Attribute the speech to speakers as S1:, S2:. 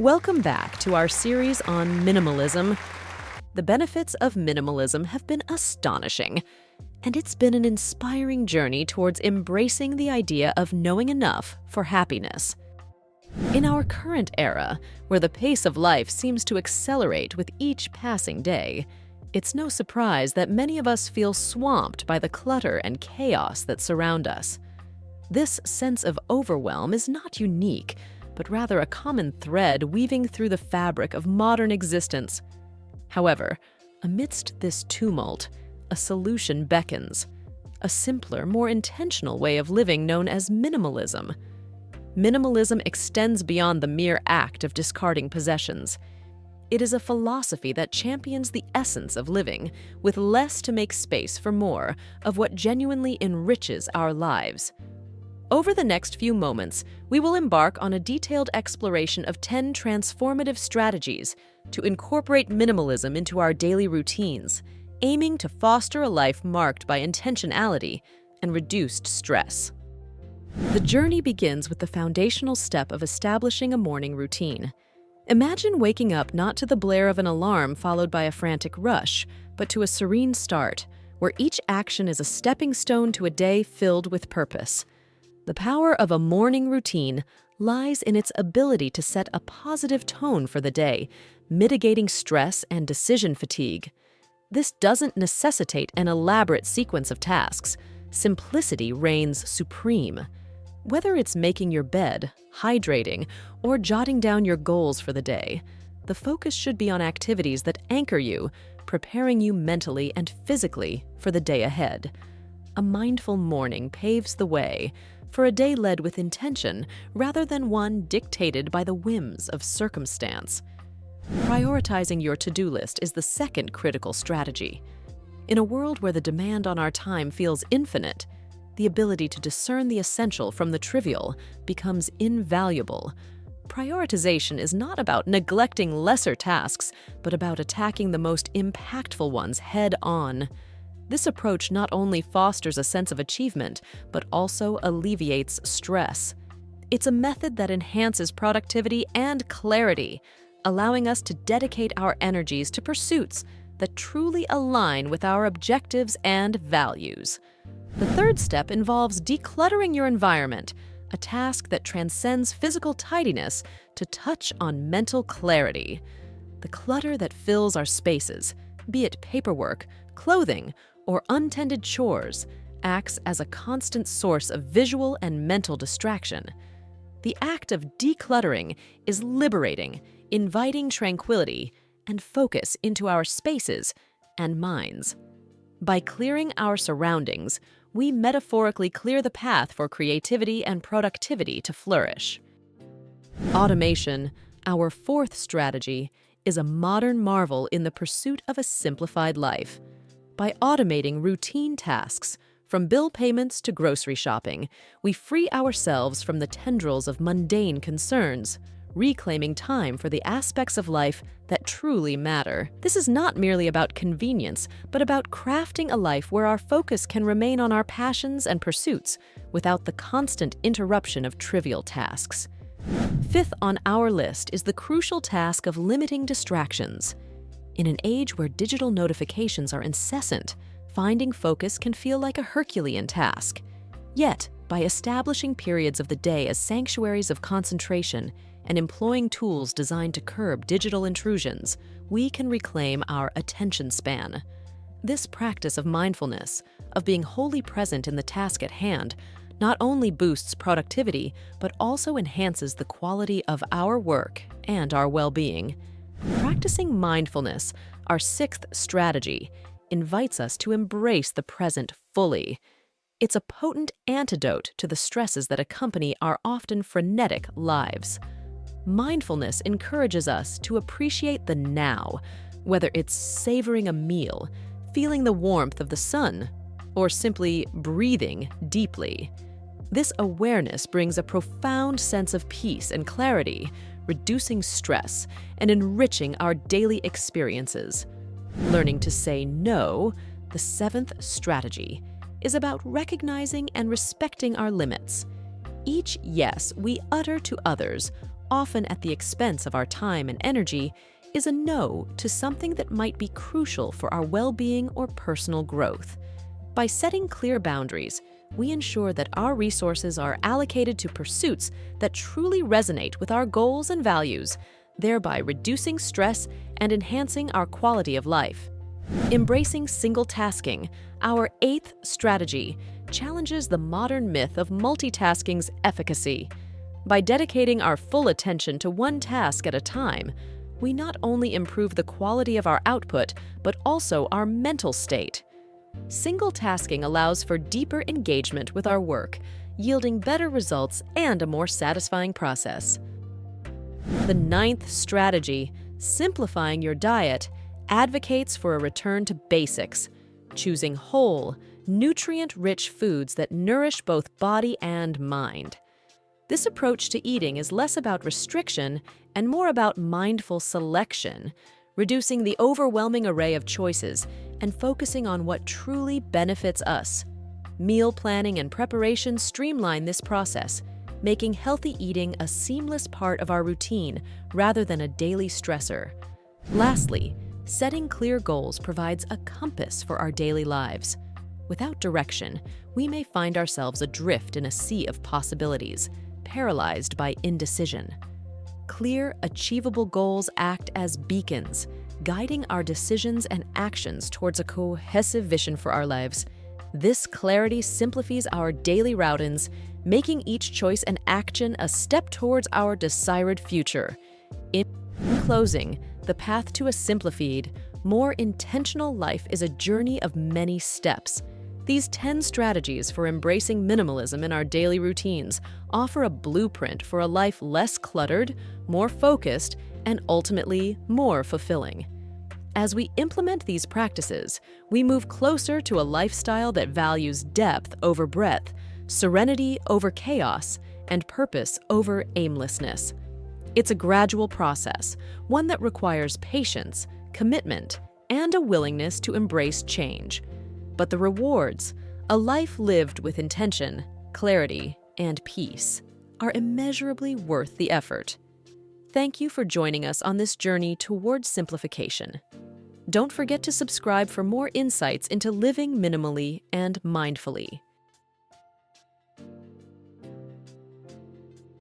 S1: Welcome back to our series on minimalism. The benefits of minimalism have been astonishing, and it's been an inspiring journey towards embracing the idea of knowing enough for happiness. In our current era, where the pace of life seems to accelerate with each passing day, it's no surprise that many of us feel swamped by the clutter and chaos that surround us. This sense of overwhelm is not unique, but rather a common thread weaving through the fabric of modern existence. However, amidst this tumult, a solution beckons: a simpler, more intentional way of living known as minimalism. Minimalism extends beyond the mere act of discarding possessions. It is a philosophy that champions the essence of living, with less to make space for more of what genuinely enriches our lives. Over the next few moments, we will embark on a detailed exploration of 10 transformative strategies to incorporate minimalism into our daily routines, aiming to foster a life marked by intentionality and reduced stress. The journey begins with the foundational step of establishing a morning routine. Imagine waking up not to the blare of an alarm followed by a frantic rush, but to a serene start, where each action is a stepping stone to a day filled with purpose. The power of a morning routine lies in its ability to set a positive tone for the day, mitigating stress and decision fatigue. This doesn't necessitate an elaborate sequence of tasks. Simplicity reigns supreme. Whether it's making your bed, hydrating, or jotting down your goals for the day, the focus should be on activities that anchor you, preparing you mentally and physically for the day ahead. A mindful morning paves the way for a day led with intention rather than one dictated by the whims of circumstance. Prioritizing your to-do list is the second critical strategy. In a world where the demand on our time feels infinite, the ability to discern the essential from the trivial becomes invaluable. Prioritization is not about neglecting lesser tasks, but about attacking the most impactful ones head-on. This approach not only fosters a sense of achievement, but also alleviates stress. It's a method that enhances productivity and clarity, allowing us to dedicate our energies to pursuits that truly align with our objectives and values. The third step involves decluttering your environment, a task that transcends physical tidiness to touch on mental clarity. The clutter that fills our spaces, be it paperwork, clothing, or untended chores, acts as a constant source of visual and mental distraction. The act of decluttering is liberating, inviting tranquility and focus into our spaces and minds. By clearing our surroundings, we metaphorically clear the path for creativity and productivity to flourish. Automation, our fourth strategy, is a modern marvel in the pursuit of a simplified life. By automating routine tasks, from bill payments to grocery shopping, we free ourselves from the tendrils of mundane concerns, reclaiming time for the aspects of life that truly matter. This is not merely about convenience, but about crafting a life where our focus can remain on our passions and pursuits without the constant interruption of trivial tasks. Fifth on our list is the crucial task of limiting distractions. In an age where digital notifications are incessant, finding focus can feel like a Herculean task. Yet, by establishing periods of the day as sanctuaries of concentration and employing tools designed to curb digital intrusions, we can reclaim our attention span. This practice of mindfulness, of being wholly present in the task at hand, not only boosts productivity, but also enhances the quality of our work and our well-being. Practicing mindfulness, our sixth strategy, invites us to embrace the present fully. It's a potent antidote to the stresses that accompany our often frenetic lives. Mindfulness encourages us to appreciate the now, whether it's savoring a meal, feeling the warmth of the sun, or simply breathing deeply. This awareness brings a profound sense of peace and clarity, reducing stress and enriching our daily experiences. Learning to say no, the seventh strategy, is about recognizing and respecting our limits. Each yes we utter to others, often at the expense of our time and energy, is a no to something that might be crucial for our well-being or personal growth. By setting clear boundaries, we ensure that our resources are allocated to pursuits that truly resonate with our goals and values, thereby reducing stress and enhancing our quality of life. Embracing single tasking, our 8th strategy, challenges the modern myth of multitasking's efficacy. By dedicating our full attention to one task at a time, we not only improve the quality of our output, but also our mental state. Single tasking allows for deeper engagement with our work, yielding better results and a more satisfying process. The 9th strategy, simplifying your diet, advocates for a return to basics, choosing whole, nutrient-rich foods that nourish both body and mind. This approach to eating is less about restriction and more about mindful selection, reducing the overwhelming array of choices and focusing on what truly benefits us. Meal planning and preparation streamline this process, making healthy eating a seamless part of our routine rather than a daily stressor. Lastly, setting clear goals provides a compass for our daily lives. Without direction, we may find ourselves adrift in a sea of possibilities, paralyzed by indecision. Clear, achievable goals act as beacons, guiding our decisions and actions towards a cohesive vision for our lives. This clarity simplifies our daily routines, making each choice and action a step towards our desired future. In closing, the path to a simplified, more intentional life is a journey of many steps. These 10 strategies for embracing minimalism in our daily routines offer a blueprint for a life less cluttered, more focused, and ultimately more fulfilling. As we implement these practices, we move closer to a lifestyle that values depth over breadth, serenity over chaos, and purpose over aimlessness. It's a gradual process, one that requires patience, commitment, and a willingness to embrace change. But the rewards, a life lived with intention, clarity, and peace, are immeasurably worth the effort. Thank you for joining us on this journey towards simplification. Don't forget to subscribe for more insights into living minimally and mindfully.